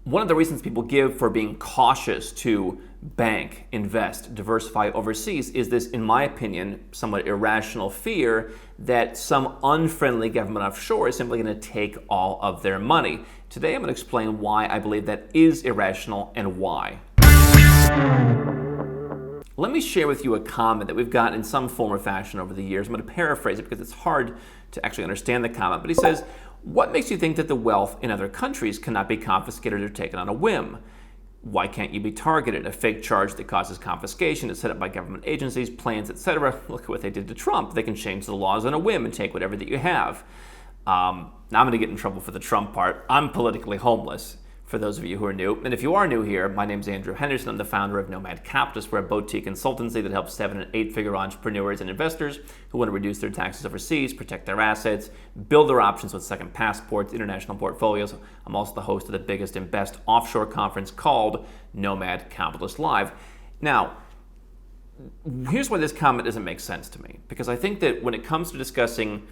One of the reasons people give for being cautious to bank, invest, diversify overseas is this, in my opinion, somewhat irrational fear that some unfriendly government offshore is simply going to take all of their money. Today I'm going to explain why I believe that is irrational and why. Let me share with you a comment that we've gotten in some form or fashion over the years. I'm going to paraphrase it because it's hard to actually understand the comment, but he says, "What makes you think that the wealth in other countries cannot be confiscated or taken on a whim? Why can't you be targeted? A fake charge that causes confiscation is set up by government agencies, plans, etc. Look at what they did to Trump. They can change the laws on a whim and take whatever that you have." Now I'm going to get in trouble for the Trump part. I'm politically homeless, for those of you who are new. And if you are new here, my name is Andrew Henderson. I'm the founder of Nomad Capitalist. We're a boutique consultancy that helps 7- and 8-figure entrepreneurs and investors who want to reduce their taxes overseas, protect their assets, build their options with second passports, international portfolios. I'm also the host of the biggest and best offshore conference called Nomad Capitalist Live. Now, here's why this comment doesn't make sense to me. Because I think that when it comes to discussing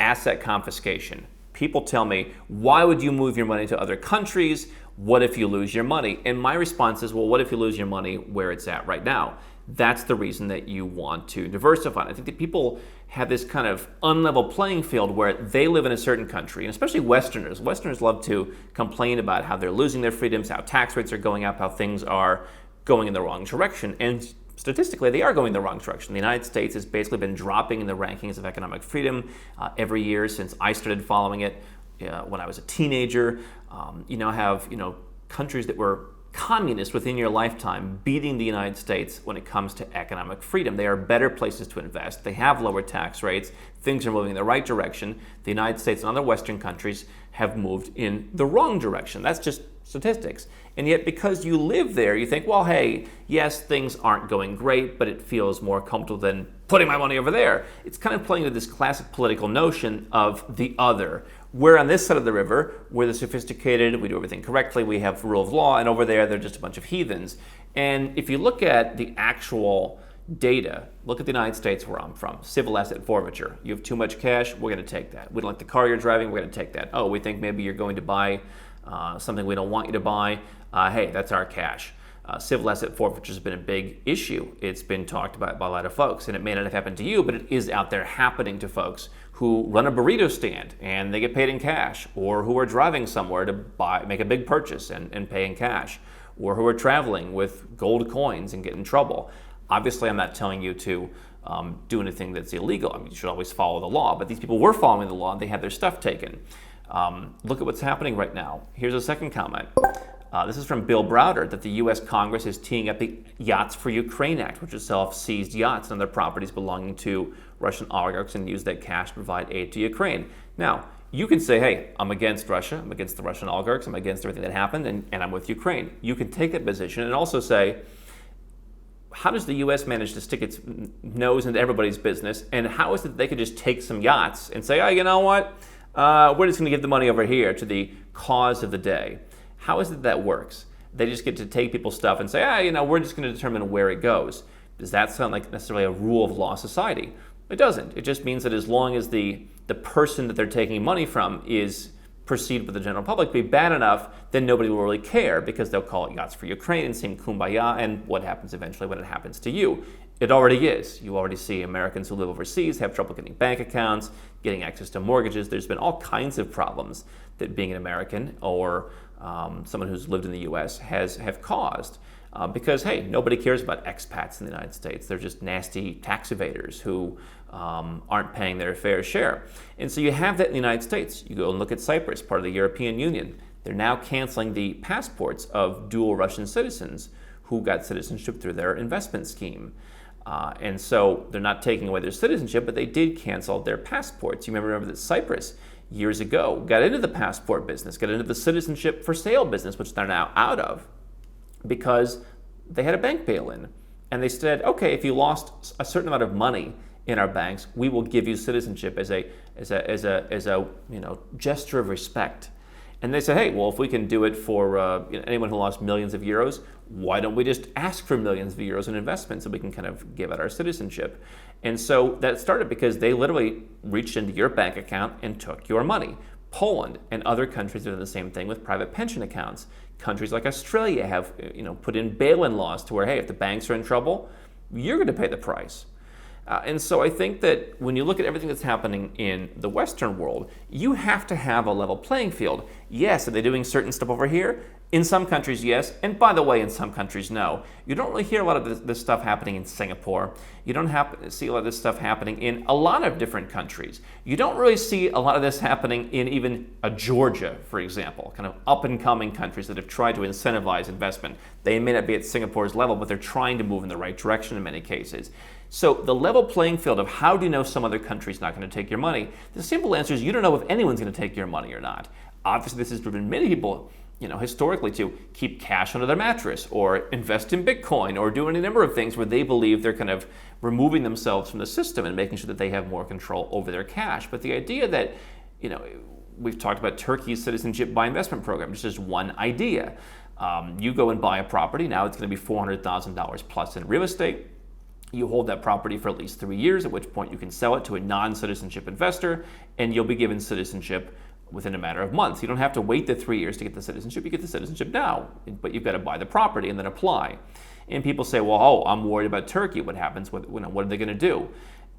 asset confiscation, people tell me, why would you move your money to other countries? What if you lose your money? And my response is, well, what if you lose your money where it's at right now? That's the reason that you want to diversify. I think that people have this kind of unlevel playing field where they live in a certain country, and especially Westerners. Westerners love to complain about how they're losing their freedoms, how tax rates are going up, how things are going in the wrong direction. And statistically, they are going the wrong direction. The United States has basically been dropping in the rankings of economic freedom every year since I started following it when I was a teenager. You now have countries that were communist within your lifetime beating the United States when it comes to economic freedom. They are better places to invest. They have lower tax rates. Things are moving in the right direction. The United States and other Western countries have moved in the wrong direction. That's just statistics. And yet, because you live there, you think, well, hey, yes, things aren't going great, but it feels more comfortable than putting my money over there. It's kind of playing to this classic political notion of the other. We're on this side of the river, we're the sophisticated, we do everything correctly, we have rule of law, and over there, they're just a bunch of heathens. And if you look at the actual data, look at the United States where I'm from, civil asset forfeiture. You have too much cash, we're going to take that. We don't like the car you're driving, we're going to take that. Oh, we think maybe you're going to buy something we don't want you to buy. Hey, that's our cash. Civil asset forfeiture has been a big issue. It's been talked about by a lot of folks, and it may not have happened to you, but it is out there happening to folks who run a burrito stand and they get paid in cash, or who are driving somewhere to make a big purchase and pay in cash, or who are traveling with gold coins and get in trouble. Obviously, I'm not telling you to do anything that's illegal. I mean, you should always follow the law, but these people were following the law and they had their stuff taken. Look at what's happening right now. Here's a second comment. This is from Bill Browder, that the U.S. Congress is teeing up the Yachts for Ukraine Act, which itself seized yachts and other properties belonging to Russian oligarchs and used that cash to provide aid to Ukraine. Now, you can say, hey, I'm against Russia, I'm against the Russian oligarchs, I'm against everything that happened, and I'm with Ukraine. You can take that position and also say, how does the U.S. manage to stick its nose into everybody's business, and how is it that they could just take some yachts and say, oh, you know what, we're just going to give the money over here to the cause of the day? How is it that works? They just get to take people's stuff and say, we're just going to determine where it goes. Does that sound like necessarily a rule of law society? It doesn't. It just means that as long as the person that they're taking money from is perceived by the general public to be bad enough, then nobody will really care, because they'll call it Yachts for Ukraine and sing Kumbaya, and what happens eventually when it happens to you? It already is. You already see Americans who live overseas have trouble getting bank accounts, getting access to mortgages. There's been all kinds of problems that being an American or someone who's lived in the U.S. have caused. Because, hey, nobody cares about expats in the United States. They're just nasty tax evaders who aren't paying their fair share. And so you have that in the United States. You go and look at Cyprus, part of the European Union. They're now canceling the passports of dual Russian citizens who got citizenship through their investment scheme. And so they're not taking away their citizenship, but they did cancel their passports. You remember that Cyprus years ago got into the passport business, got into the citizenship for sale business, which they're now out of, because they had a bank bail-in. And they said, okay, if you lost a certain amount of money in our banks, we will give you citizenship as a gesture of respect. And they said, hey, well, if we can do it for anyone who lost millions of euros, why don't we just ask for millions of euros in investment so we can kind of give out our citizenship? And so that started because they literally reached into your bank account and took your money. Poland and other countries are doing the same thing with private pension accounts. Countries like Australia have put in bail-in laws to where, hey, if the banks are in trouble, you're going to pay the price. And so I think that when you look at everything that's happening in the Western world, you have to have a level playing field. Yes, are they doing certain stuff over here? In some countries, yes. And by the way, in some countries, no. You don't really hear a lot of this stuff happening in Singapore. You don't see a lot of this stuff happening in a lot of different countries. You don't really see a lot of this happening in even Georgia, for example, kind of up-and-coming countries that have tried to incentivize investment. They may not be at Singapore's level, but they're trying to move in the right direction in many cases. So the level playing field of how do you know some other country's not going to take your money? The simple answer is you don't know if anyone's going to take your money or not. Obviously, this has driven many people, historically to keep cash under their mattress or invest in Bitcoin or do any number of things where they believe they're kind of removing themselves from the system and making sure that they have more control over their cash. But the idea that, we've talked about Turkey's citizenship by investment program, just as one idea. You go and buy a property, now it's going to be $400,000 plus in real estate. You hold that property for at least 3 years, at which point you can sell it to a non-citizenship investor, and you'll be given citizenship within a matter of months. You don't have to wait the 3 years to get the citizenship. You get the citizenship now, but you've got to buy the property and then apply. And people say, well, I'm worried about Turkey. What happens? What are they going to do?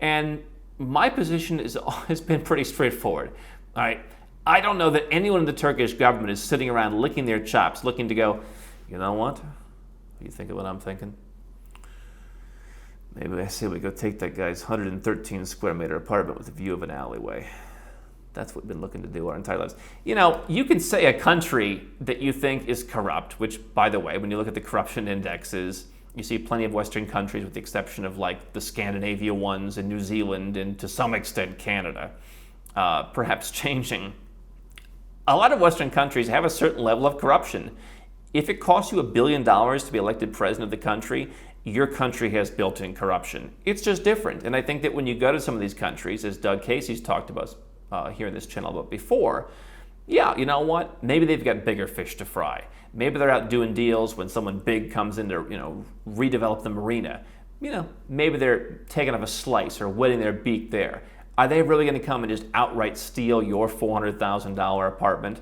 And my position has been pretty straightforward. All right, I don't know that anyone in the Turkish government is sitting around licking their chops, looking to go, you know what? You think of what I'm thinking? Maybe I say we go take that guy's 113 square meter apartment with a view of an alleyway. That's what we've been looking to do our entire lives. You can say a country that you think is corrupt, which, by the way, when you look at the corruption indexes, you see plenty of Western countries with the exception of like the Scandinavia ones and New Zealand and to some extent Canada, perhaps changing. A lot of Western countries have a certain level of corruption. If it costs you $1 billion to be elected president of the country, your country has built-in corruption. It's just different. And I think that when you go to some of these countries, as Doug Casey's talked about here in this channel about before, yeah, you know what? Maybe they've got bigger fish to fry. Maybe they're out doing deals when someone big comes in to, redevelop the marina. Maybe they're taking off a slice or wetting their beak there. Are they really going to come and just outright steal your $400,000 apartment?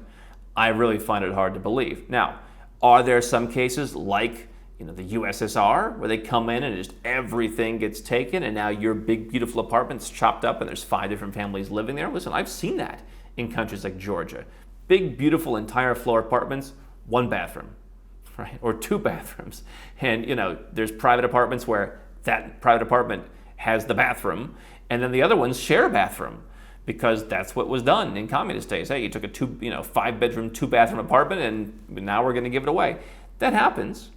I really find it hard to believe. Now, are there some cases like the USSR, where they come in and just everything gets taken and now your big, beautiful apartment's chopped up and there's 5 different families living there? Listen, I've seen that in countries like Georgia. Big, beautiful, entire floor apartments, 1 bathroom, right? Or 2 bathrooms. And, there's private apartments where that private apartment has the bathroom and then the other ones share a bathroom because that's what was done in communist days. Hey, you took a 5-bedroom, 2-bathroom apartment and now we're going to give it away. That happens.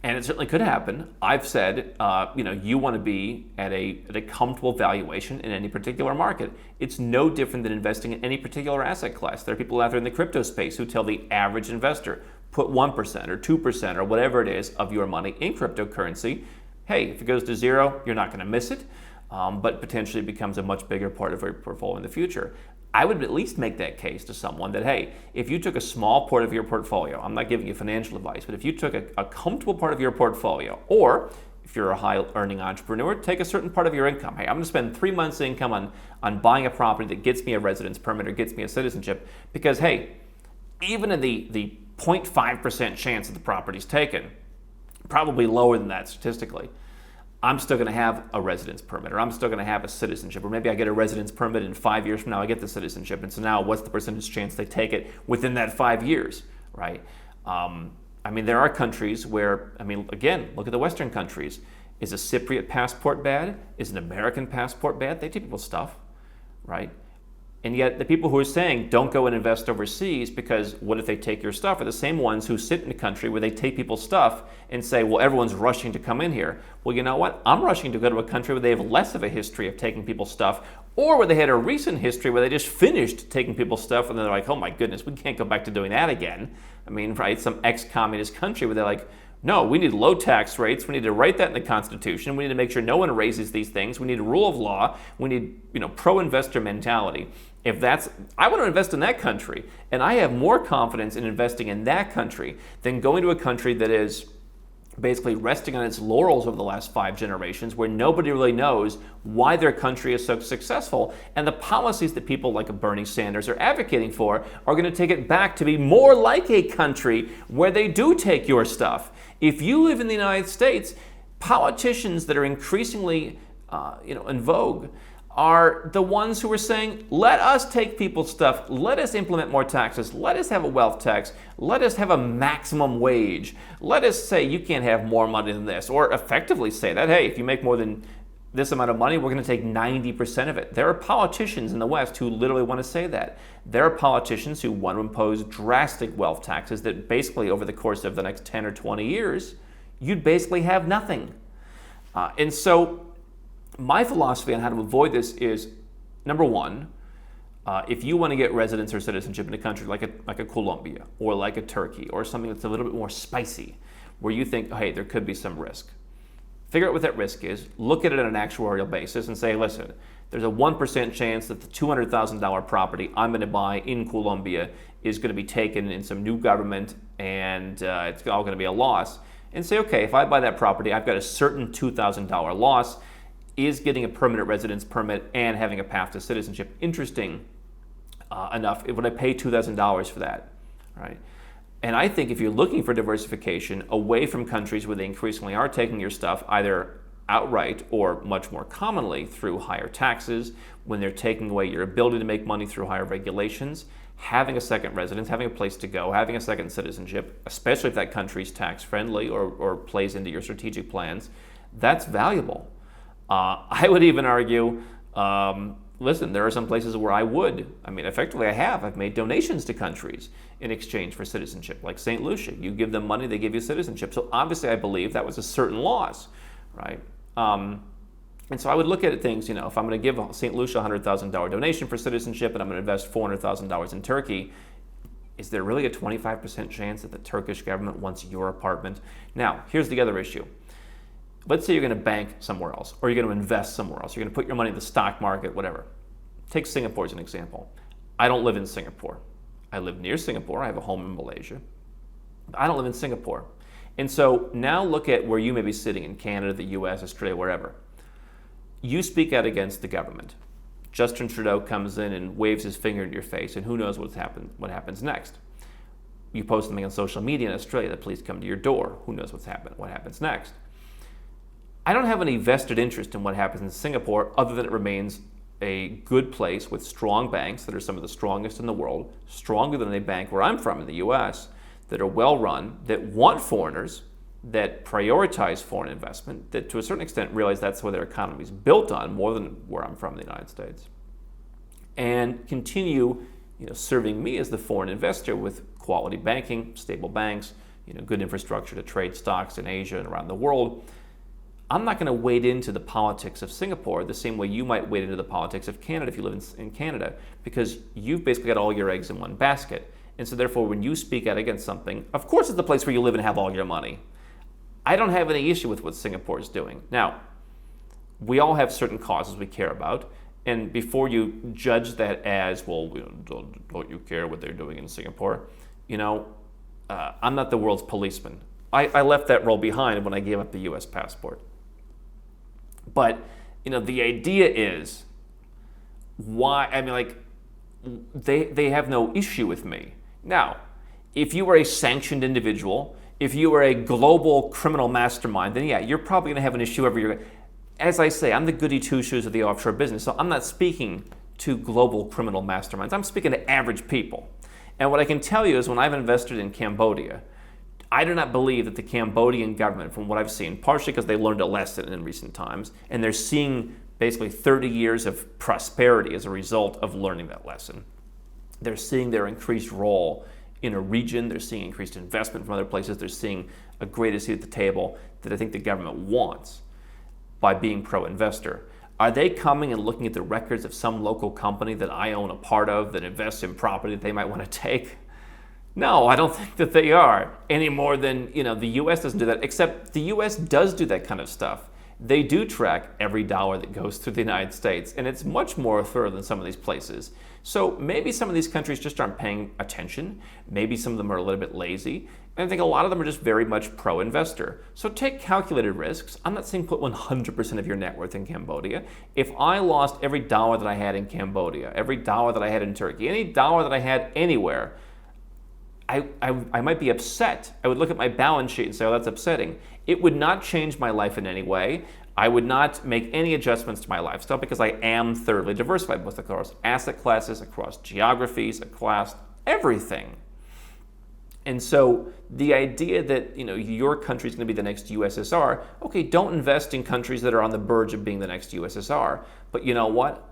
And it certainly could happen. I've said, you want to be at a comfortable valuation in any particular market. It's no different than investing in any particular asset class. There are people out there in the crypto space who tell the average investor, put 1% or 2% or whatever it is of your money in cryptocurrency. Hey, if it goes to 0, you're not going to miss it, but potentially becomes a much bigger part of your portfolio in the future. I would at least make that case to someone that, hey, if you took a small part of your portfolio, I'm not giving you financial advice, but if you took a comfortable part of your portfolio, or if you're a high-earning entrepreneur, take a certain part of your income. Hey, I'm going to spend 3 months' income on buying a property that gets me a residence permit or gets me a citizenship, because, hey, even in the 0.5% chance that the property's taken, probably lower than that statistically, I'm still going to have a residence permit, or I'm still going to have a citizenship, or maybe I get a residence permit and 5 years from now I get the citizenship. And so now what's the percentage chance they take it within that 5 years, right? There are countries where, again, look at the Western countries. Is a Cypriot passport bad? Is an American passport bad? They take people's stuff, right? And yet the people who are saying don't go and invest overseas because what if they take your stuff are the same ones who sit in a country where they take people's stuff and say, well, everyone's rushing to come in here. Well, you know what? I'm rushing to go to a country where they have less of a history of taking people's stuff, or where they had a recent history where they just finished taking people's stuff and they're like, oh my goodness, we can't go back to doing that again. Right? Some ex-communist country where they're like, no, we need low tax rates. We need to write that in the Constitution. We need to make sure no one raises these things. We need a rule of law. We need, pro-investor mentality. I want to invest in that country, and I have more confidence in investing in that country than going to a country that is basically resting on its laurels over the last 5 generations, where nobody really knows why their country is so successful. And the policies that people like Bernie Sanders are advocating for are going to take it back to be more like a country where they do take your stuff. If you live in the United States, politicians that are increasingly in vogue are the ones who are saying, let us take people's stuff, let us implement more taxes, let us have a wealth tax, let us have a maximum wage, let us say you can't have more money than this, or effectively say that, hey, if you make more than this amount of money, we're going to take 90% of it. There are politicians in the West who literally want to say that. There are politicians who want to impose drastic wealth taxes that basically over the course of the next 10 or 20 years, you'd basically have nothing. And so my philosophy on how to avoid this is, number one, if you want to get residence or citizenship in a country like a Colombia or like a Turkey or something that's a little bit more spicy, where you think, hey, there could be some risk, figure out what that risk is, look at it on an actuarial basis and say, listen, there's a 1% chance that the $200,000 property I'm going to buy in Colombia is going to be taken in some new government and it's all going to be a loss. And say, okay, if I buy that property, I've got a certain $2,000 loss. Is getting a permanent residence permit and having a path to citizenship interesting enough? Would I pay $2,000 for that? Right? And I think if you're looking for diversification away from countries where they increasingly are taking your stuff, either outright or much more commonly through higher taxes, when they're taking away your ability to make money through higher regulations, having a second residence, having a place to go, having a second citizenship, especially if that country's tax friendly or plays into your strategic plans, that's valuable. I would even argue, listen, there are some places where effectively I've made donations to countries in exchange for citizenship, like St. Lucia. You give them money, they give you citizenship. So obviously I believe that was a certain loss, right? And so I would look at things, if I'm going to give St. Lucia a $100,000 donation for citizenship and I'm going to invest $400,000 in Turkey, is there really a 25% chance that the Turkish government wants your apartment? Now, here's the other issue. Let's say you're going to bank somewhere else, or you're going to invest somewhere else. You're going to put your money in the stock market, whatever. Take Singapore as an example. I don't live in Singapore. I live near Singapore. I have a home in Malaysia. But I don't live in Singapore. And so now look at where you may be sitting in Canada, the US, Australia, wherever. You speak out against the government. Justin Trudeau comes in and waves his finger in your face, and who knows what happens next. You post something on social media in Australia, the police come to your door. Who knows what happens next. I don't have any vested interest in what happens in Singapore other than it remains a good place with strong banks that are some of the strongest in the world, stronger than a bank where I'm from in the US, that are well run, that want foreigners, that prioritize foreign investment, that to a certain extent realize that's what their economy is built on more than where I'm from in the United States, and continue serving me as the foreign investor with quality banking, stable banks, good infrastructure to trade stocks in Asia and around the world. I'm not going to wade into the politics of Singapore the same way you might wade into the politics of Canada if you live in Canada, because you've basically got all your eggs in one basket. And so therefore, when you speak out against something, of course it's the place where you live and have all your money. I don't have any issue with what Singapore is doing. Now, we all have certain causes we care about, and before you judge that as, well, don't you care what they're doing in Singapore? I'm not the world's policeman. I left that role behind when I gave up the U.S. passport. But, the idea is, they have no issue with me. Now, if you were a sanctioned individual, if you were a global criminal mastermind, then yeah, you're probably going to have an issue every year. As I say, I'm the goody two-shoes of the offshore business, so I'm not speaking to global criminal masterminds. I'm speaking to average people. And what I can tell you is when I've invested in Cambodia, I do not believe that the Cambodian government, from what I've seen, partially because they learned a lesson in recent times, and they're seeing basically 30 years of prosperity as a result of learning that lesson. They're seeing their increased role in a region, they're seeing increased investment from other places, they're seeing a greater seat at the table that I think the government wants by being pro-investor. Are they coming and looking at the records of some local company that I own a part of that invests in property that they might want to take? No, I don't think that they are, any more than, the U.S. doesn't do that, except the U.S. does do that kind of stuff. They do track every dollar that goes through the United States, and it's much more thorough than some of these places. So maybe some of these countries just aren't paying attention. Maybe some of them are a little bit lazy. And I think a lot of them are just very much pro-investor. So take calculated risks. I'm not saying put 100% of your net worth in Cambodia. If I lost every dollar that I had in Cambodia, every dollar that I had in Turkey, any dollar that I had anywhere, I might be upset. I would look at my balance sheet and say, oh, that's upsetting. It would not change my life in any way. I would not make any adjustments to my lifestyle because I am thoroughly diversified, both across asset classes, across geographies, across everything. And so the idea that your country is going to be the next USSR, okay, don't invest in countries that are on the verge of being the next USSR. But you know what?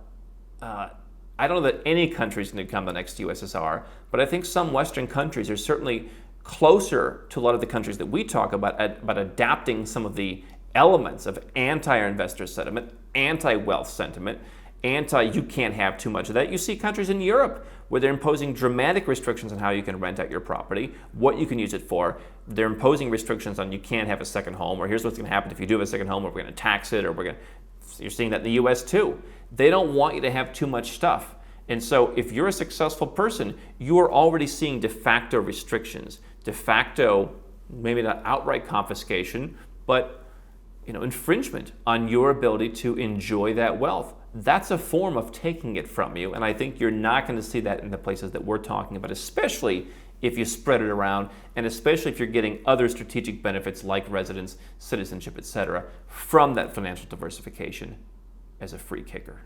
I don't know that any country is going to become the next USSR, but I think some Western countries are certainly closer to a lot of the countries that we talk about adapting some of the elements of anti-investor sentiment, anti-wealth sentiment, you can't have too much of that. You see countries in Europe where they're imposing dramatic restrictions on how you can rent out your property, what you can use it for. They're imposing restrictions on you can't have a second home, or here's what's going to happen if you do have a second home, or we're going to tax it, or you're seeing that in the US too. They don't want you to have too much stuff. And so if you're a successful person, you are already seeing de facto restrictions, de facto, maybe not outright confiscation, but infringement on your ability to enjoy that wealth. That's a form of taking it from you, and I think you're not going to see that in the places that we're talking about, especially if you spread it around, and especially if you're getting other strategic benefits like residence, citizenship, etc., from that financial diversification as a free kicker.